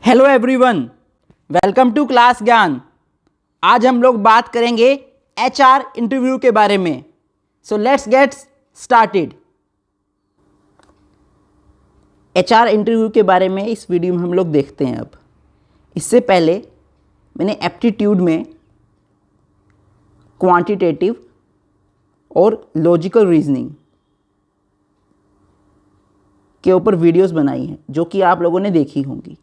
Hello everyone, welcome to class Gyan. आज हम लोग बात करेंगे एचआर इंटरव्यू के बारे में। So let's get started. HR interview के बारे में इस वीडियो में हम लोग देखते हैं। अब इससे पहले मैंने एप्टीट्यूड में क्वांटिटेटिव और लॉजिकल रीजनिंग के ऊपर वीडियोस बनाई हैं जो कि आप लोगों ने देखी होंगी।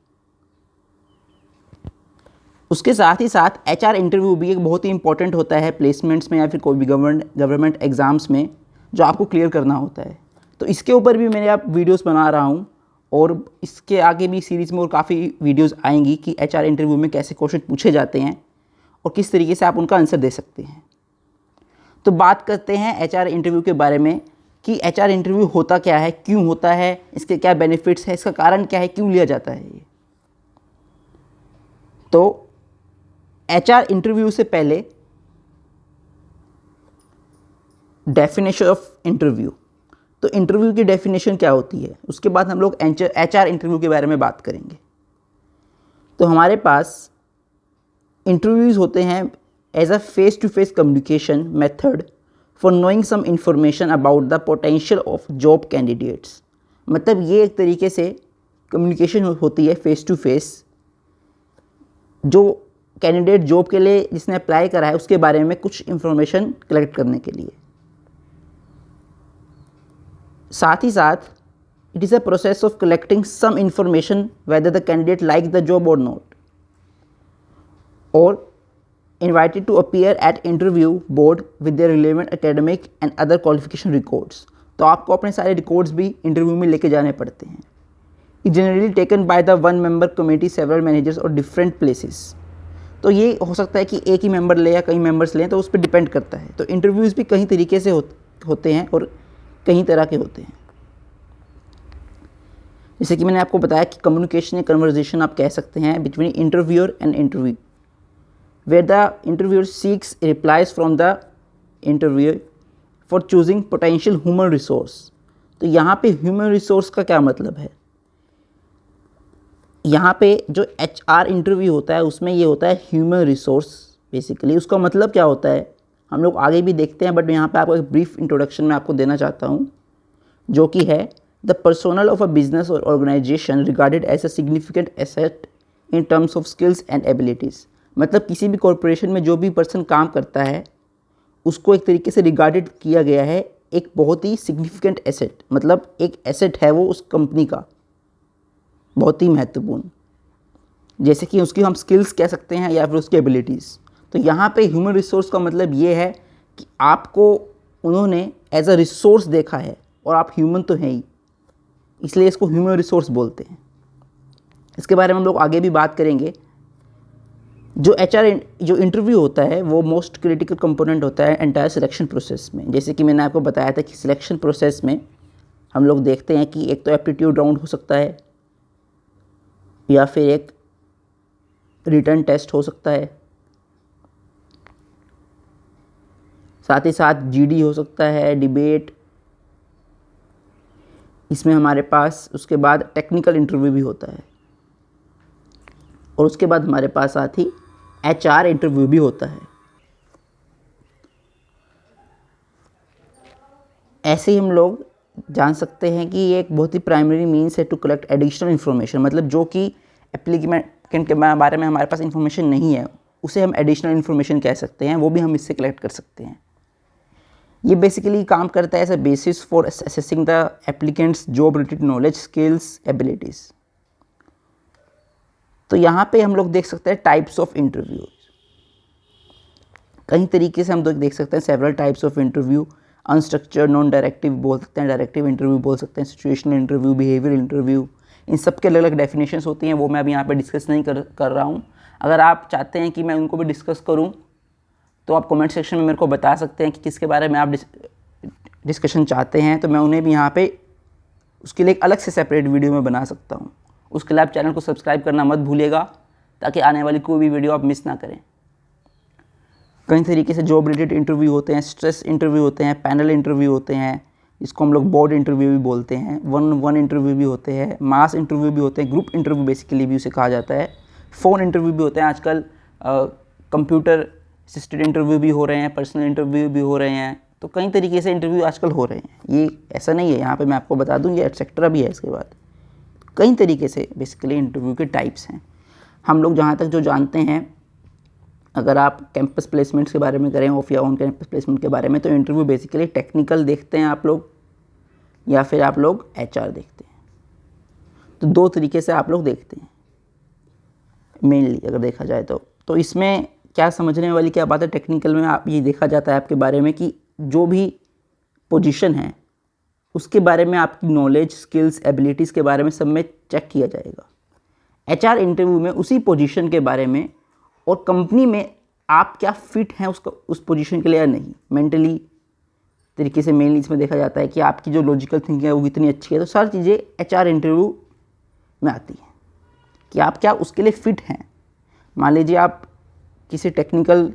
उसके साथ ही साथ एचआर इंटरव्यू भी एक बहुत ही इंपॉर्टेंट होता है प्लेसमेंट्स में या फिर कोई भी गवर्नमेंट एग्ज़ाम्स में जो आपको क्लियर करना होता है। तो इसके ऊपर भी मैंने आप वीडियोस बना रहा हूँ और इसके आगे भी सीरीज़ में और काफ़ी वीडियोस आएंगी कि एचआर इंटरव्यू में कैसे क्वेश्चन पूछे जाते हैं और किस तरीके से आप उनका आंसर दे सकते हैं। तो बात करते हैं एचआर इंटरव्यू के बारे में कि एचआर इंटरव्यू होता क्या है, क्यों होता है, इसके क्या बेनिफिट्स है, इसका कारण क्या है, क्यों लिया जाता है ये। तो एचआर इंटरव्यू से पहले डेफिनेशन ऑफ इंटरव्यू। तो इंटरव्यू की डेफिनेशन क्या होती है, उसके बाद हम लोग एचआर इंटरव्यू के बारे में बात करेंगे। तो हमारे पास इंटरव्यूज़ होते हैं as a face to face communication method for knowing some information about the potential of job candidates. मतलब ये एक तरीके से कम्युनिकेशन होती है फेस टू फेस, जो कैंडिडेट जॉब के लिए जिसने अप्लाई करा है उसके बारे में कुछ इन्फॉर्मेशन कलेक्ट करने के लिए। साथ ही साथ it is a process of collecting some information whether the candidate like the job और नॉट, और invited to appear at interview board with their relevant academic and other qualification records। तो आपको अपने सारे रिकॉर्ड्स भी इंटरव्यू में लेके जाने पड़ते हैं। It generally taken by the one member committee, several managers और different places। तो ये हो सकता है कि एक ही मेंबर ले या कई मेंबर्स लें, तो उस पर डिपेंड करता है। तो इंटरव्यूज़ भी कई तरीके से होते हैं और कई तरह के होते हैं। जैसे कि मैंने आपको बताया कि कम्युनिकेशन या कन्वर्जेशन आप कह सकते हैं between interviewer and interview, where the interviewer seeks replies from the interviewer for choosing potential human resource। तो यहाँ पे human resource का क्या मतलब है, यहाँ पे जो HR इंटरव्यू होता है उसमें ये होता है ह्यूमन रिसोर्स। बेसिकली उसका मतलब क्या होता है हम लोग आगे भी देखते हैं, बट यहाँ पे आपको एक ब्रीफ इंट्रोडक्शन में आपको देना चाहता हूँ, जो कि है the personnel of a business or organization regarded as a significant asset in terms of skills and abilities. मतलब किसी भी कॉरपोरेशन में जो भी पर्सन काम करता है उसको एक तरीके से रिगार्डेड किया गया है एक बहुत ही सिग्निफिकेंट एसेट, मतलब एक एसेट है वो उस कंपनी का, बहुत ही महत्वपूर्ण, जैसे कि उसकी हम स्किल्स कह सकते हैं या फिर उसकी एबिलिटीज़। तो यहाँ पे ह्यूमन रिसोर्स का मतलब ये है कि आपको उन्होंने एज अ रिसोर्स देखा है और आप ह्यूमन तो हैं ही, इसलिए इसको ह्यूमन रिसोर्स बोलते हैं। इसके बारे में हम लोग आगे भी बात करेंगे। जो जो इंटरव्यू होता है वो मोस्ट क्रिटिकल कंपोनेंट होता है एंटायर सिलेक्शन प्रोसेस में। जैसे कि मैंने आपको बताया था कि सिलेक्शन प्रोसेस में हम लोग देखते हैं कि एक तो एप्टीट्यूड राउंड हो सकता है या फिर एक रिटन टेस्ट हो सकता है, साथ ही साथ जीडी हो सकता है, डिबेट, इसमें हमारे पास उसके बाद टेक्निकल इंटरव्यू भी होता है, और उसके बाद हमारे पास साथ ही एचआर इंटरव्यू भी होता है। ऐसे ही हम लोग जान सकते हैं कि ये एक बहुत ही प्राइमरी मीन्स है टू कलेक्ट एडिशनल इन्फॉर्मेशन। मतलब जो कि एप्लीकेंट के बारे में हमारे पास इन्फॉर्मेशन नहीं है उसे हम एडिशनल इन्फॉर्मेशन कह सकते हैं, वो भी हम इससे कलेक्ट कर सकते हैं। ये बेसिकली काम करता है as a basis for assessing the applicants job related knowledge, skills, abilities. तो यहाँ पे हम लोग देख सकते हैं टाइप्स ऑफ इंटरव्यू। कई तरीके से हम लोग देख सकते हैं several types of interview. Unstructured, non directive बोल सकते हैं, डायरेक्टिव इंटरव्यू बोल सकते हैं, सिचुएशनल इंटरव्यू, बिहेवियर इंटरव्यू। इन सब के अलग अलग डेफिनेशंस होती हैं, वो मैं अभी यहाँ पे डिस्कस नहीं कर रहा हूँ। अगर आप चाहते हैं कि मैं उनको भी डिस्कस करूँ तो आप कमेंट सेक्शन में मेरे को बता सकते हैं कि किसके बारे में आप डिस्कशन चाहते हैं, तो मैं उन्हें भी यहाँ पे उसके लिए एक अलग से सेपरेट वीडियो में बना सकता हूँ। उसके लिए आप चैनल को सब्सक्राइब करना मत भूलिएगा ताकि आने वाली कोई भी वीडियो आप मिस ना करें। कई तरीके से जॉब रिलेटेड इंटरव्यू होते हैं, स्ट्रेस इंटरव्यू होते हैं, पैनल इंटरव्यू होते हैं, इसको हम लोग बोर्ड इंटरव्यू भी बोलते हैं, वन इंटरव्यू भी होते हैं, मास इंटरव्यू भी होते हैं, ग्रुप इंटरव्यू बेसिकली भी उसे कहा जाता है, फ़ोन इंटरव्यू भी होते हैं। आजकल कंप्यूटर असिस्टेड इंटरव्यू भी हो रहे हैं, पर्सनल इंटरव्यू भी हो रहे हैं, तो कई तरीके से इंटरव्यू आजकल हो रहे हैं। ये ऐसा नहीं है, यहाँ पे मैं आपको बता दूँ ये एटसेट्रा भी है। इसके बाद कई तरीके से बेसिकली इंटरव्यू के टाइप्स हैं। हम लोग जहाँ तक जो जानते हैं, अगर आप कैंपस प्लेसमेंट्स के बारे में करें या ऑन कैंपस प्लेसमेंट के बारे में, तो इंटरव्यू बेसिकली टेक्निकल देखते हैं आप लोग या फिर आप लोग HR देखते हैं। तो दो तरीके से आप लोग देखते हैं मेनली अगर देखा जाए तो इसमें क्या समझने वाली क्या बात है, टेक्निकल में आप ये देखा जाता है आपके बारे में कि जो भी पोजीशन है उसके बारे में आपकी नॉलेज, स्किल्स, एबिलिटीज़ के बारे में सब में चेक किया जाएगा। HR इंटरव्यू में उसी पोजीशन के बारे में और कंपनी में आप क्या फिट हैं उस पोजीशन के लिए या नहीं, मेंटली तरीके से मेनली इसमें देखा जाता है कि आपकी जो लॉजिकल थिंकिंग है वो कितनी अच्छी है। तो सारी चीज़ें HR इंटरव्यू में आती हैं कि आप क्या उसके लिए फ़िट हैं। मान लीजिए आप किसी टेक्निकल,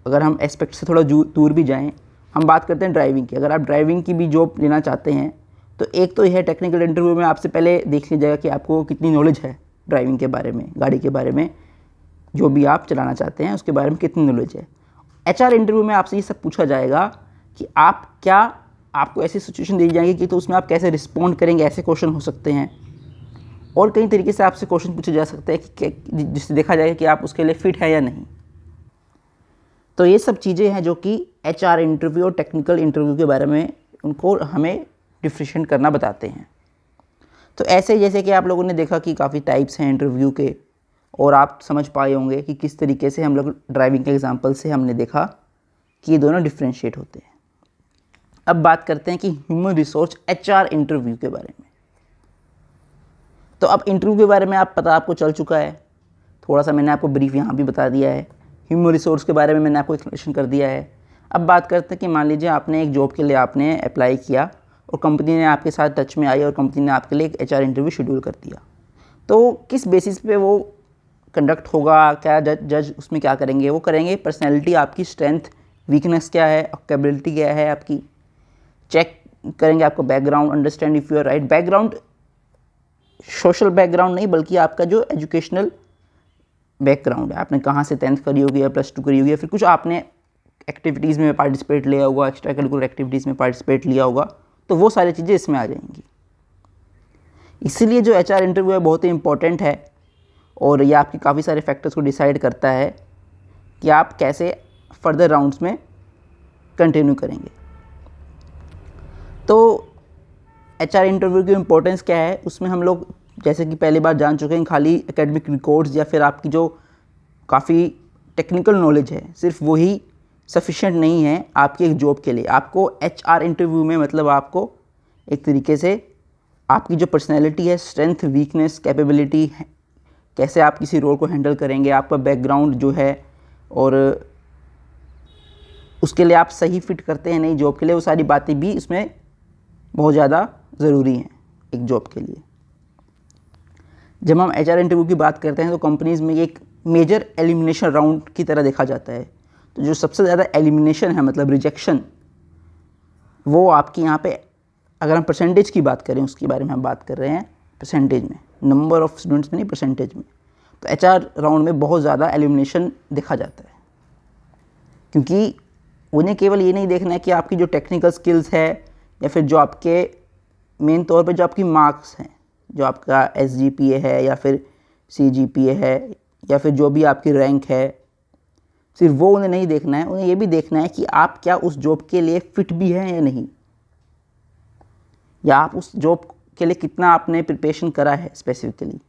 अगर हम एस्पेक्ट से थोड़ा दूर भी जाएं, हम बात करते हैं ड्राइविंग की। अगर आप ड्राइविंग की भी जॉब लेना चाहते हैं तो एक तो यह टेक्निकल इंटरव्यू में आपसे पहले देख लिया जाएगा कि आपको कितनी नॉलेज है ड्राइविंग के बारे में, गाड़ी के बारे में, जो भी आप चलाना चाहते हैं उसके बारे में कितनी नॉलेज है। HR इंटरव्यू में आपसे ये सब पूछा जाएगा कि आपको ऐसी सिचुएशन दी जाएगी कि तो उसमें आप कैसे रिस्पॉन्ड करेंगे, ऐसे क्वेश्चन हो सकते हैं। और कई तरीके से आपसे क्वेश्चन पूछे जा सकते हैं कि जिससे देखा जाएगा कि आप उसके लिए फ़िट है या नहीं। तो ये सब चीज़ें हैं जो कि HR इंटरव्यू और टेक्निकल इंटरव्यू के बारे में उनको हमें डिफरेंशिएट करना बताते हैं। तो ऐसे जैसे कि आप लोगों ने देखा कि काफ़ी टाइप्स हैं इंटरव्यू के, और आप समझ पाए होंगे कि किस तरीके से हम लोग ड्राइविंग के एग्जांपल से हमने देखा कि ये दोनों डिफरेंशिएट होते हैं। अब बात करते हैं कि ह्यूमन रिसोर्स HR इंटरव्यू के बारे में। तो अब इंटरव्यू के बारे में आपको चल चुका है, थोड़ा सा मैंने आपको ब्रीफ यहाँ भी बता दिया है। ह्यूमन रिसोर्स के बारे में मैंने आपको एक्सप्लेनेशन कर दिया है। अब बात करते हैं कि मान लीजिए आपने एक जॉब के लिए आपने अप्लाई किया और कंपनी ने आपके साथ टच में आई और कंपनी ने आपके लिए एक HR इंटरव्यू शेड्यूल कर दिया। तो किस बेसिस पे वो कंडक्ट होगा, क्या जज उसमें क्या करेंगे, वो करेंगे पर्सनैलिटी, आपकी स्ट्रेंथ, वीकनेस क्या है, कैपेबिलिटी क्या है आपकी, चेक करेंगे आपका background, understand if you are right. Background social background नहीं, बल्कि आपका जो एजुकेशनल बैकग्राउंड है, आपने कहाँ से 10th करी होगी या +2 करी होगी या फिर कुछ आपने एक्टिविटीज़ में पार्टिसिपेट लिया होगा, एक्स्ट्रा करिकुलर एक्टिविटीज़ में पार्टिसिपेट लिया होगा, तो वो सारी चीज़ें इसमें आ जाएंगी। इसीलिए जो HR इंटरव्यू है बहुत ही इंपॉर्टेंट है और ये आपके काफ़ी सारे फैक्टर्स को डिसाइड करता है कि आप कैसे फर्दर राउंड्स में कंटिन्यू करेंगे। तो HR इंटरव्यू की इम्पोर्टेंस क्या है, उसमें हम लोग जैसे कि पहली बार जान चुके हैं, खाली एकेडमिक रिकॉर्ड्स या फिर आपकी जो काफ़ी टेक्निकल नॉलेज है सिर्फ वही सफिशिएंट नहीं है आपकी एक जॉब के लिए। आपको HR इंटरव्यू में मतलब आपको एक तरीके से आपकी जो पर्सनैलिटी है, स्ट्रेंथ, वीकनेस, कैपेबिलिटी, कैसे आप किसी रोल को हैंडल करेंगे, आपका बैकग्राउंड जो है और उसके लिए आप सही फिट करते हैं नहीं जॉब के लिए, वो सारी बातें भी इसमें बहुत ज़्यादा ज़रूरी हैं एक जॉब के लिए। जब हम HR इंटरव्यू की बात करते हैं तो कंपनीज़ में एक मेजर एलिमिनेशन राउंड की तरह देखा जाता है। तो जो सबसे ज़्यादा एलिमिनेशन है, मतलब रिजेक्शन, वो आपकी यहाँ पे अगर हम परसेंटेज की बात करें, उसके बारे में हम बात कर रहे हैं परसेंटेज में, नंबर ऑफ़ स्टूडेंट्स में नहीं, परसेंटेज में। तो HR राउंड में बहुत ज़्यादा एलिमिनेशन देखा जाता है, क्योंकि उन्हें केवल ये नहीं देखना है कि आपकी जो टेक्निकल स्किल्स है या फिर जो आपके मेन तौर पे जो आपकी मार्क्स हैं, जो आपका SGPA है या फिर CGPA है या फिर जो भी आपकी रैंक है, सिर्फ वो उन्हें नहीं देखना है, उन्हें ये भी देखना है कि आप क्या उस जॉब के लिए फ़िट भी हैं या नहीं, या आप उस जॉब के लिए कितना आपने प्रिपरेशन करा है स्पेसिफिकली।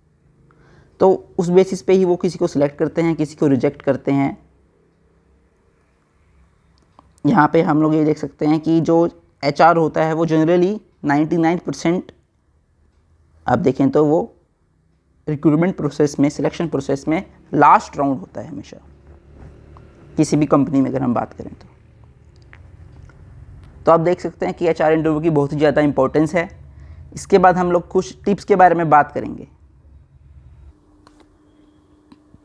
तो उस बेसिस पे ही वो किसी को सिलेक्ट करते हैं, किसी को रिजेक्ट करते हैं। यहाँ पे हम लोग ये देख सकते हैं कि जो HR होता है वो जनरली 99% आप देखें तो वो रिक्रूटमेंट प्रोसेस में, सिलेक्शन प्रोसेस में लास्ट राउंड होता है हमेशा, किसी भी कंपनी में अगर हम बात करें तो आप देख सकते हैं कि HR इंटरव्यू की बहुत ही ज़्यादा इंपॉर्टेंस है। इसके बाद हम लोग कुछ टिप्स के बारे में बात करेंगे।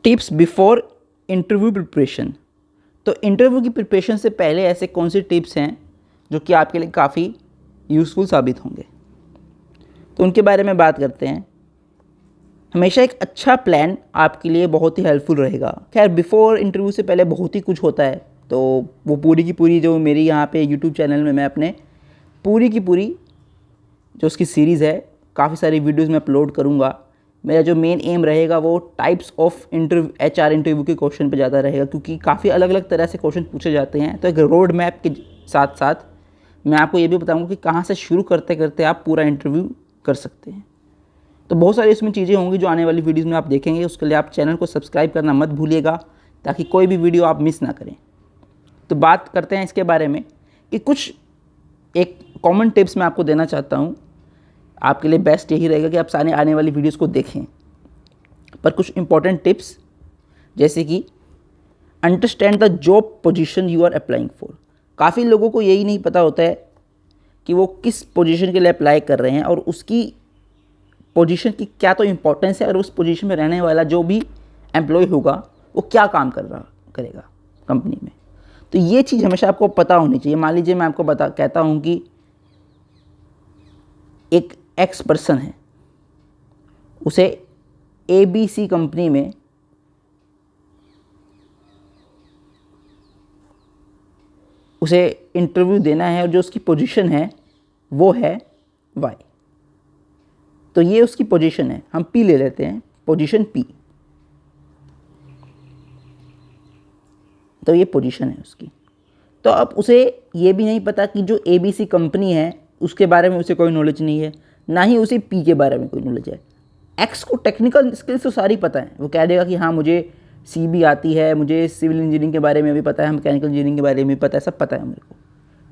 Tips before interview preparation. तो इंटरव्यू की प्रिपरेशन से पहले ऐसे कौन सी टिप्स हैं जो कि आपके लिए काफ़ी यूज़फुल साबित होंगे। तो उनके बारे में बात करते हैं। हमेशा एक अच्छा प्लान आपके लिए बहुत ही हेल्पफुल रहेगा। खैर बिफ़ोर इंटरव्यू से पहले बहुत ही कुछ होता है, तो वो पूरी की पूरी जो मेरी यहाँ पे यूट्यूब चैनल में मैं अपने पूरी की पूरी जो उसकी सीरीज़ है, काफ़ी सारी वीडियोज़ मैं अपलोड करूँगा। मेरा जो मेन एम रहेगा वो टाइप्स ऑफ HR इंटरव्यू के क्वेश्चन पे ज़्यादा रहेगा, क्योंकि काफ़ी अलग अलग तरह से क्वेश्चन पूछे जाते हैं। तो एक रोड मैप के साथ साथ मैं आपको ये भी बताऊँगा कि कहाँ से शुरू करते करते आप पूरा इंटरव्यू कर सकते हैं। तो बहुत सारी इसमें चीज़ें होंगी जो आने वाली वीडियोज़ में आप देखेंगे। उसके लिए आप चैनल को सब्सक्राइब करना मत भूलिएगा, ताकि कोई भी वीडियो आप मिस ना करें। तो बात करते हैं इसके बारे में कि कुछ एक कॉमन टिप्स मैं आपको देना चाहता हूँ। आपके लिए बेस्ट यही रहेगा कि आप सारे आने वाली वीडियोस को देखें। पर कुछ इंपॉर्टेंट टिप्स, जैसे कि understand the job position you are applying for. काफ़ी लोगों को यही नहीं पता होता है कि वो किस पोजीशन के लिए अप्लाई कर रहे हैं और उसकी पोजीशन की क्या तो इम्पोर्टेंस है, और उस पोजीशन में रहने वाला जो भी एम्प्लॉय होगा वो क्या काम करेगा कंपनी में। तो ये चीज़ हमेशा आपको पता होनी चाहिए। मान लीजिए मैं आपको कहता हूँ कि एक एक्स पर्सन है, उसे ABC कंपनी में उसे इंटरव्यू देना है, और जो उसकी पोजीशन है वो है Y। तो ये उसकी पोजीशन है, हम P ले लेते हैं, पोजीशन P। तो ये पोजीशन है उसकी। तो अब उसे ये भी नहीं पता कि जो ABC कंपनी है उसके बारे में उसे कोई नॉलेज नहीं है, ना ही उसे P के बारे में कोई नॉलेज है। एक्स को टेक्निकल स्किल्स तो सारी पता है, वो कह देगा कि हाँ मुझे CB आती है, मुझे सिविल इंजीनियरिंग के बारे में भी पता है, मैकेनिकल इंजीनियरिंग के बारे में भी पता है, सब पता है मेरे को,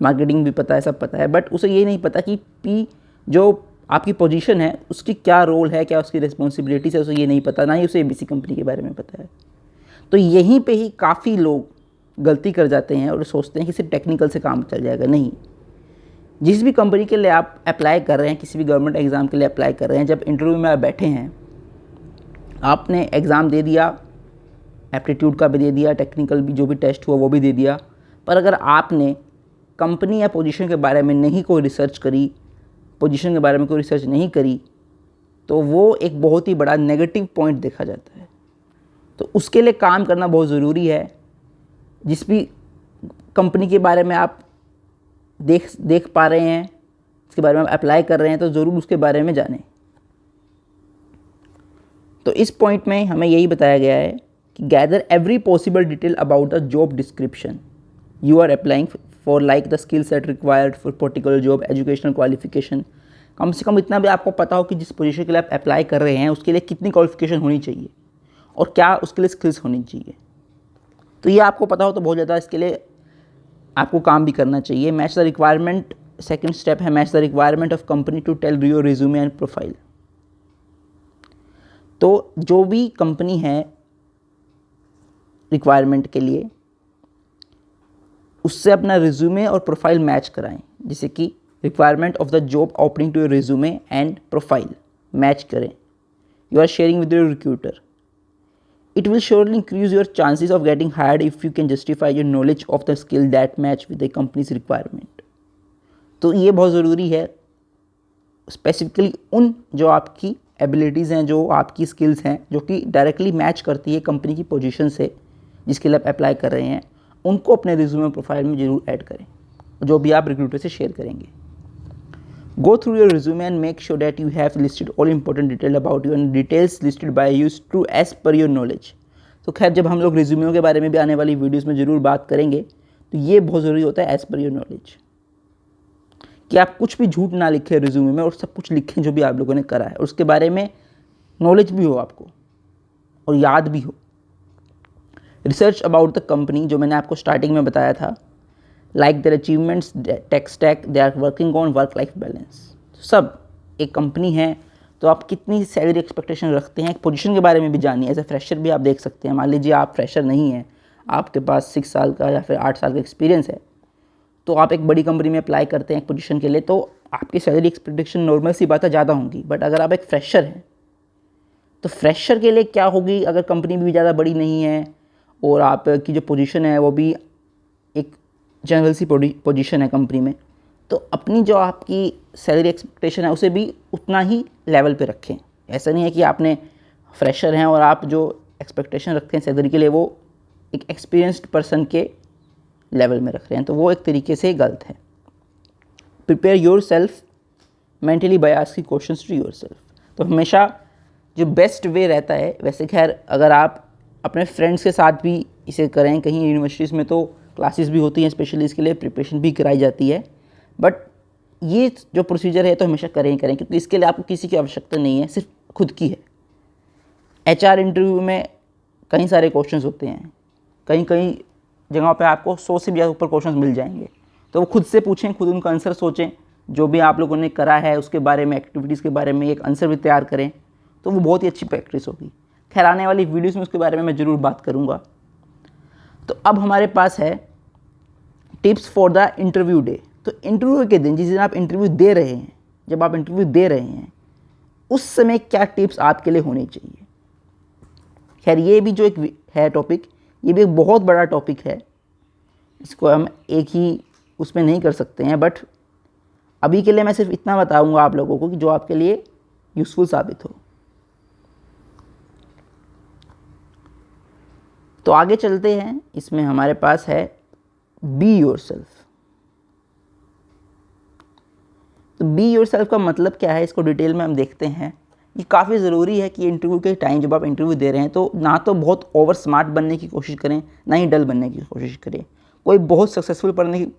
मार्केटिंग भी पता है, सब पता है। बट उसे ये नहीं पता कि P जो आपकी पोजीशन है उसकी क्या रोल है, क्या उसकी रिस्पॉन्सिबिलिटीज़ है, उसे ये नहीं पता, ना ही उसे ABC कंपनी के बारे में पता है। तो यहीं पे ही काफ़ी लोग गलती कर जाते हैं और सोचते हैं कि सिर्फ टेक्निकल से काम चल जाएगा। नहीं, जिस भी कंपनी के लिए आप अप्लाई कर रहे हैं, किसी भी गवर्नमेंट एग्ज़ाम के लिए अप्लाई कर रहे हैं, जब इंटरव्यू में आप बैठे हैं, आपने एग्ज़ाम दे दिया, एप्टीट्यूड का भी दे दिया, टेक्निकल भी जो भी टेस्ट हुआ वो भी दे दिया, पर अगर आपने कंपनी या पोजीशन के बारे में नहीं कोई रिसर्च करी, पोजीशन के बारे में कोई रिसर्च नहीं करी, तो वो एक बहुत ही बड़ा नेगेटिव पॉइंट देखा जाता है। तो उसके लिए काम करना बहुत ज़रूरी है। जिस भी कंपनी के बारे में आप देख पा रहे हैं, इसके बारे में आप अप्लाई कर रहे हैं, तो ज़रूर उसके बारे में जानें। तो इस पॉइंट में हमें यही बताया गया है कि gather every possible detail about the job description you are applying for, like the skill set required for particular job, educational qualification. कम से कम इतना भी आपको पता हो कि जिस पोजीशन के लिए आप अप्लाई कर रहे हैं उसके लिए कितनी क्वालिफिकेशन होनी चाहिए और क्या उसके लिए स्किल्स होनी चाहिए। तो ये आपको पता हो तो बहुत ज़्यादा इसके लिए आपको काम भी करना चाहिए। Match the requirement, second step है match the requirement of company to tell your resume and profile. तो जो भी कंपनी है रिक्वायरमेंट के लिए, उससे अपना रिज्यूमे और प्रोफाइल मैच कराएं। जैसे कि requirement of the job opening to your resume and profile match करें। You are sharing with your recruiter. It will surely increase your chances of getting hired if you can justify your knowledge of the skill that match with the company's requirement। तो ये बहुत ज़रूरी है, specifically उन जो आपकी abilities हैं, जो आपकी स्किल्स हैं, जो कि डायरेक्टली मैच करती है कंपनी की पोजीशन से जिसके लिए आप अप्लाई कर रहे हैं, उनको अपने रिज्यूमे प्रोफाइल में ज़रूर ऐड करें, जो भी आप रिक्रूटर से शेयर करेंगे। Go through your resume and make sure that you have listed all important detail about you and details listed by you true as per your knowledge। तो खैर जब हम लोग रिज्यूमे के बारे में भी आने वाली वीडियोस में ज़रूर बात करेंगे, तो ये बहुत ज़रूरी होता है एज पर योर नॉलेज, कि आप कुछ भी झूठ ना लिखें रिज्यूमे में और सब कुछ लिखें जो भी आप लोगों ने करा है, और उसके बारे में नॉलेज भी हो आपको और याद भी हो। रिसर्च अबाउट द कंपनी, जो मैंने आपको स्टार्टिंग में बताया था, like their achievements, tech stack they are working on, work life balance. सब एक कंपनी है तो आप कितनी सैलरी एक्सपेक्टेशन रखते हैं, एक पोजीशन के बारे में भी जानिए। एज ए फ्रेशर भी आप देख सकते हैं, मान लीजिए आप फ्रेशर नहीं हैं, आपके पास 6 साल का या फिर 8 साल का एक्सपीरियंस है, तो आप एक बड़ी कंपनी में अप्लाई करते हैं एक पोजीशन के लिए, तो आपकी सैलरी एक्सपेक्टेशन नॉर्मल सी बात है ज़्यादा होंगी। बट अगर आप एक फ्रेशर हैं तो फ्रेशर के लिए क्या होगी, अगर कंपनी भी ज़्यादा बड़ी नहीं है और आपकी जो पोजीशन है वो भी एक जनरल सी पोजीशन है कंपनी में, तो अपनी जो आपकी सैलरी एक्सपेक्टेशन है उसे भी उतना ही लेवल पे रखें। ऐसा नहीं है कि आपने फ्रेशर हैं और आप जो एक्सपेक्टेशन रखते हैं सैलरी के लिए वो एक एक्सपीरियंस्ड पर्सन के लेवल में रख रहे हैं, तो वो एक तरीके से गलत है। Prepare yourself mentally by asking questions to yourself. तो हमेशा जो बेस्ट वे रहता है, वैसे खैर अगर आप अपने फ्रेंड्स के साथ भी इसे करें, कहीं यूनिवर्सिटीज़ में तो क्लासेस भी होती हैं स्पेशली इसके लिए, प्रिपरेशन भी कराई जाती है, बट ये जो प्रोसीजर है तो हमेशा करें ही करें, क्योंकि इसके लिए आपको किसी की आवश्यकता नहीं है, सिर्फ खुद की है। HR इंटरव्यू में कई सारे क्वेश्चंस होते हैं, कहीं कहीं जगहों पे आपको 100 से भी ज़्यादा ऊपर क्वेश्चंस मिल जाएंगे, तो वो खुद से पूछें, खुद उनका आंसर सोचें, जो भी आप लोगों ने करा है उसके बारे में, एक्टिविटीज़ के बारे में एक आंसर भी तैयार करें, तो वो बहुत ही अच्छी प्रैक्टिस होगी। खैर आने वाली वीडियोज़ में उसके बारे में मैं ज़रूर बात करूँगा। तो अब हमारे पास है tips for the interview day. तो इंटरव्यू के दिन, जिस दिन आप इंटरव्यू दे रहे हैं, जब आप इंटरव्यू दे रहे हैं उस समय क्या टिप्स आपके लिए होनी चाहिए। खैर ये भी जो एक है टॉपिक, ये भी एक बहुत बड़ा टॉपिक है, इसको हम एक ही उसमें नहीं कर सकते हैं, बट अभी के लिए मैं सिर्फ इतना बताऊंगा आप लोगों को कि जो आपके लिए यूज़फुल साबित हो। तो आगे चलते हैं, इसमें हमारे पास है बी योरसेल्फ। तो बी योरसेल्फ का मतलब क्या है, इसको डिटेल में हम देखते हैं। ये काफ़ी ज़रूरी है कि इंटरव्यू के टाइम जब आप इंटरव्यू दे रहे हैं तो ना तो बहुत ओवर स्मार्ट बनने की कोशिश करें, ना ही डल बनने की कोशिश करें। कोई बहुत सक्सेसफुल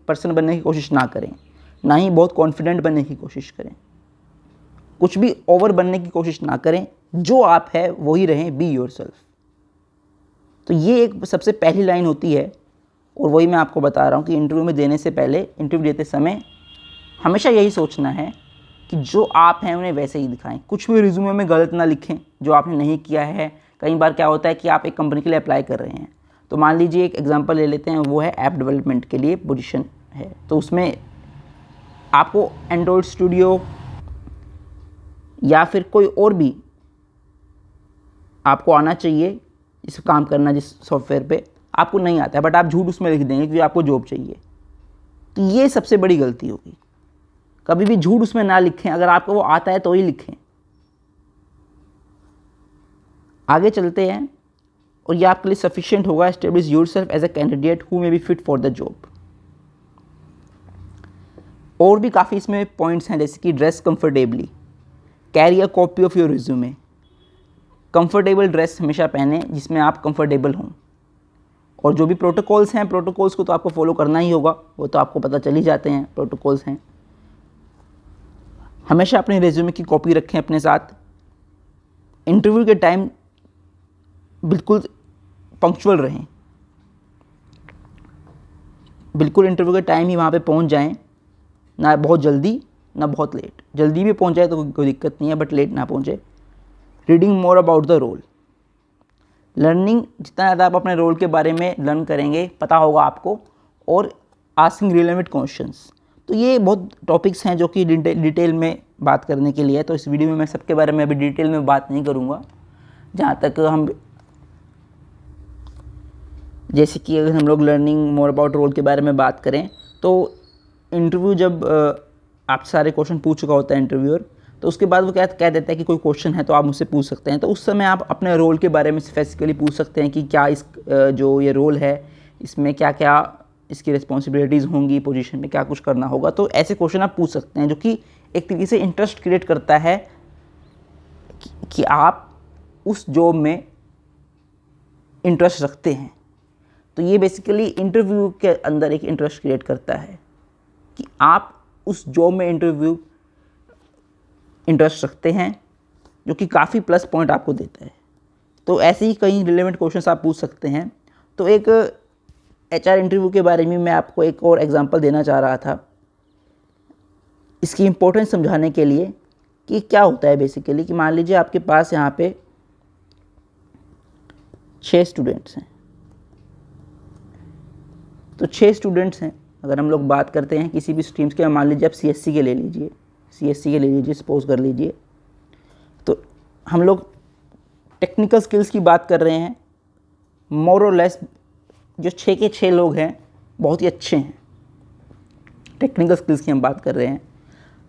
पर्सन बनने की कोशिश ना करें, ना ही बहुत कॉन्फिडेंट बनने की कोशिश करें, कुछ भी ओवर बनने की कोशिश ना करें। जो आप है वही रहें, बी योरसेल्फ। तो ये एक सबसे पहली लाइन होती है, और वही मैं आपको बता रहा हूँ कि इंटरव्यू में देने से पहले, इंटरव्यू देते समय हमेशा यही सोचना है कि जो आप हैं उन्हें वैसे ही दिखाएं। कुछ भी रिज्यूमे में गलत ना लिखें जो आपने नहीं किया है। कई बार क्या होता है कि आप एक कंपनी के लिए अप्लाई कर रहे हैं, तो मान लीजिए एक एग्जांपल ले लेते हैं, वो है ऐप डेवलपमेंट के लिए पोजीशन है, तो उसमें आपको एंड्रॉयड स्टूडियो या फिर कोई और भी आपको आना चाहिए, इस काम करना जिस सॉफ्टवेयर पे आपको नहीं आता है, बट आप झूठ उसमें लिख देंगे कि आपको जॉब चाहिए। तो ये सबसे बड़ी गलती होगी। कभी भी झूठ उसमें ना लिखें, अगर आपको वो आता है तो ही लिखें। आगे चलते हैं, और ये आपके लिए सफिशिएंट होगा। Establish yourself as a candidate who may be fit for the job. और भी काफ़ी इसमें पॉइंट्स हैं, जैसे कि dress comfortably, carry a copy of your resume. Comfortable dress हमेशा पहने जिसमें आप कंफर्टेबल हों, और जो भी प्रोटोकॉल्स हैं, प्रोटोकॉल्स को तो आपको फॉलो करना ही होगा, वो तो आपको पता चल ही जाते हैं प्रोटोकॉल्स हैं। हमेशा अपने रिज्यूमे की कॉपी रखें अपने साथ। इंटरव्यू के टाइम बिल्कुल पंक्चुअल रहें, बिल्कुल इंटरव्यू के टाइम ही वहाँ पे पहुँच जाएं, ना बहुत जल्दी ना बहुत लेट। जल्दी भी पहुँच जाए तो कोई दिक्कत नहीं है, बट लेट ना पहुँचे। Reading more about the role, learning जितना ज़्यादा आप अपने रोल के बारे में लर्न करेंगे, पता होगा आपको, और आस्किंग रिलेवेंट क्वेश्चंस। तो ये बहुत टॉपिक्स हैं जो कि डिटेल में बात करने के लिए है, तो इस वीडियो में मैं सबके बारे में अभी डिटेल में बात नहीं करूँगा। जहाँ तक हम, जैसे कि अगर हम लोग लर्निंग मोर अबाउट रोल के बारे में बात करें, तो इंटरव्यू जब आप सारे क्वेश्चन पूछ चुका होता है इंटरव्यूअर, तो उसके बाद वो कह देता है कि कोई क्वेश्चन है तो आप मुझसे पूछ सकते हैं। तो उस समय आप अपने रोल के बारे में स्पेसिफिकली पूछ सकते हैं कि क्या इस जो ये रोल है इसमें क्या क्या इसकी रिस्पॉन्सिबिलिटीज़ होंगी, पोजीशन में क्या कुछ करना होगा। तो ऐसे क्वेश्चन आप पूछ सकते हैं, जो कि एक तरीके से इंटरेस्ट क्रिएट करता है कि आप उस जॉब में इंटरेस्ट रखते हैं। तो ये बेसिकली इंटरव्यू के अंदर एक इंटरेस्ट क्रिएट करता है कि आप उस जॉब में इंटरेस्ट रखते हैं, जो कि काफ़ी प्लस पॉइंट आपको देता है। तो ऐसे ही कई रिलेवेंट क्वेश्चंस आप पूछ सकते हैं। तो एक HR इंटरव्यू के बारे में मैं आपको एक और एग्जांपल देना चाह रहा था, इसकी इम्पोर्टेंस समझाने के लिए कि क्या होता है बेसिकली। कि मान लीजिए आपके पास यहाँ पे 6 स्टूडेंट्स हैं, तो 6 स्टूडेंट्स हैं। अगर हम लोग बात करते हैं किसी भी स्ट्रीम्स के, मान लीजिए आप CSC के ले लीजिए, सपोज कर लीजिए, तो हम लोग टेक्निकल स्किल्स की बात कर रहे हैं। मोर और लेस जो 6 के 6 लोग हैं बहुत ही अच्छे हैं, टेक्निकल स्किल्स की हम बात कर रहे हैं।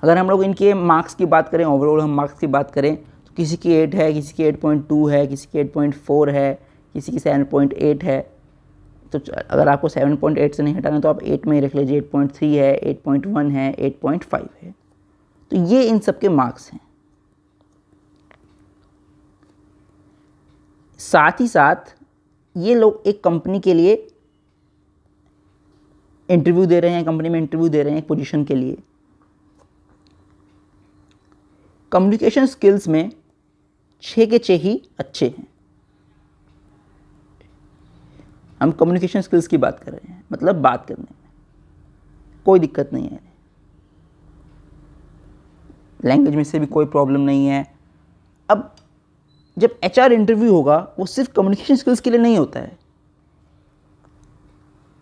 अगर हम लोग इनके मार्क्स की बात करें, ओवरऑल हम मार्क्स की बात करें, तो किसी की 8 है, किसी की 8.2 है, किसी की 8.4 है, किसी की 7.8 है। तो अगर आपको 7.8 से नहीं हटाना तो आप 8 में ही रख लीजिए। 8.3 है, 8.1 है, 8.5 है। तो ये इन सब के मार्क्स हैं। साथ ही साथ ये लोग एक कंपनी के लिए इंटरव्यू दे रहे हैं, कंपनी में इंटरव्यू दे रहे हैं एक पोजीशन के लिए। कम्युनिकेशन स्किल्स में 6 के 6 ही अच्छे हैं। हम कम्युनिकेशन स्किल्स की बात कर रहे हैं, मतलब बात करने में कोई दिक्कत नहीं है, लैंग्वेज में से भी कोई प्रॉब्लम नहीं है। अब जब एचआर इंटरव्यू होगा वो सिर्फ कम्युनिकेशन स्किल्स के लिए नहीं होता है।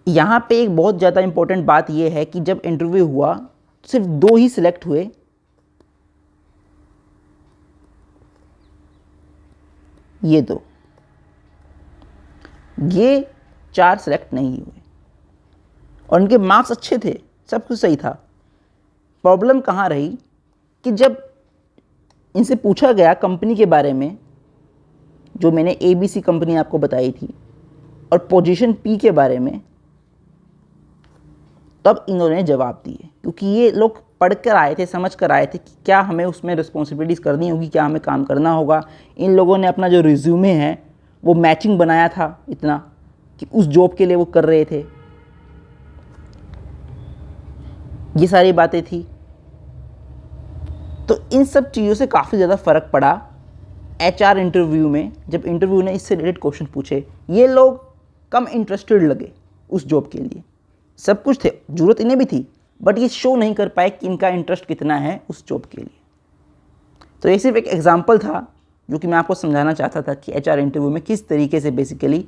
यहाँ पे एक बहुत ज़्यादा इंपॉर्टेंट बात यह है कि जब इंटरव्यू हुआ तो सिर्फ 2 ही सिलेक्ट हुए। ये 2, ये 4 सिलेक्ट नहीं हुए और इनके मार्क्स अच्छे थे, सब कुछ सही था। प्रॉब्लम कहाँ रही कि जब इनसे पूछा गया कंपनी के बारे में, जो मैंने ABC कंपनी आपको बताई थी, और पोजीशन P के बारे में, तब इन्होंने जवाब दिए। क्योंकि ये लोग पढ़ कर आए थे, समझ कर आए थे कि क्या हमें उसमें रिस्पॉन्सिबिलिटीज़ करनी होगी, क्या हमें काम करना होगा। इन लोगों ने अपना जो रिज्यूमे है वो मैचिंग बनाया था इतना कि उस जॉब के लिए वो कर रहे थे। ये सारी बातें थी। तो इन सब चीज़ों से काफ़ी ज़्यादा फ़र्क पड़ा एचआर इंटरव्यू में। जब इंटरव्यू ने इससे रिलेटेड क्वेश्चन पूछे, ये लोग कम इंटरेस्टेड लगे उस जॉब के लिए। सब कुछ थे, ज़रूरत इन्हें भी थी, बट ये शो नहीं कर पाए कि इनका इंटरेस्ट कितना है उस जॉब के लिए। तो ये सिर्फ एक एग्जांपल था जो कि मैं आपको समझाना चाहता था कि एचआर इंटरव्यू में किस तरीके से बेसिकली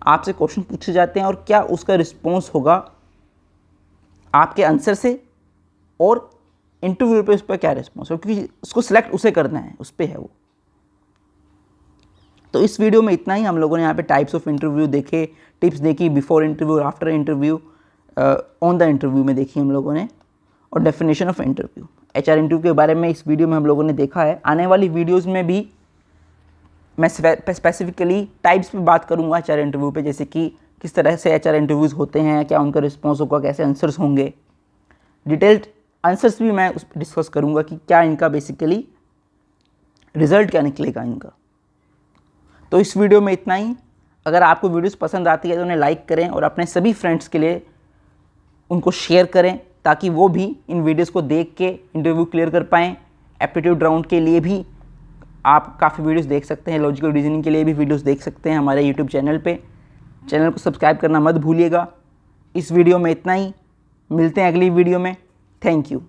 आपसे क्वेश्चन पूछे जाते हैं और क्या उसका रिस्पॉन्स होगा आपके आंसर से, और इंटरव्यू पे उस पर क्या रिस्पॉन्स हो, क्योंकि उसको सिलेक्ट उसे करना है, उस पर है वो। तो इस वीडियो में इतना ही। हम लोगों ने यहाँ पे टाइप्स ऑफ इंटरव्यू देखे, टिप्स देखी, बिफोर इंटरव्यू और after interview, on the interview में देखी हम लोगों ने, और definition of interview. HR interview के बारे में इस वीडियो में हम लोगों ने देखा है। आने वाली वीडियोज़ में भी मैं स्पेसिफिकली टाइप्स पे बात करूँगा एचआर इंटरव्यू पे, जैसे कि किस तरह से एचआर इंटरव्यूज़ होते हैं, क्या उनका रिस्पॉन्स होगा, कैसे आंसर्स होंगे। डिटेल्ड आंसर्स भी मैं उस पर डिस्कस करूँगा कि क्या इनका बेसिकली रिजल्ट क्या निकलेगा इनका। तो इस वीडियो में इतना ही। अगर आपको वीडियोस पसंद आती है तो उन्हें लाइक करें और अपने सभी फ्रेंड्स के लिए उनको शेयर करें, ताकि वो भी इन वीडियोस को देख के इंटरव्यू क्लियर कर पाएँ। एप्टीट्यूड राउंड के लिए भी आप काफ़ी वीडियोस देख सकते हैं, लॉजिकल रीजनिंग के लिए भी वीडियोस देख सकते हैं हमारे यूट्यूब चैनल पे। चैनल को सब्सक्राइब करना मत भूलिएगा। इस वीडियो में इतना ही, मिलते हैं अगली वीडियो में। Thank you.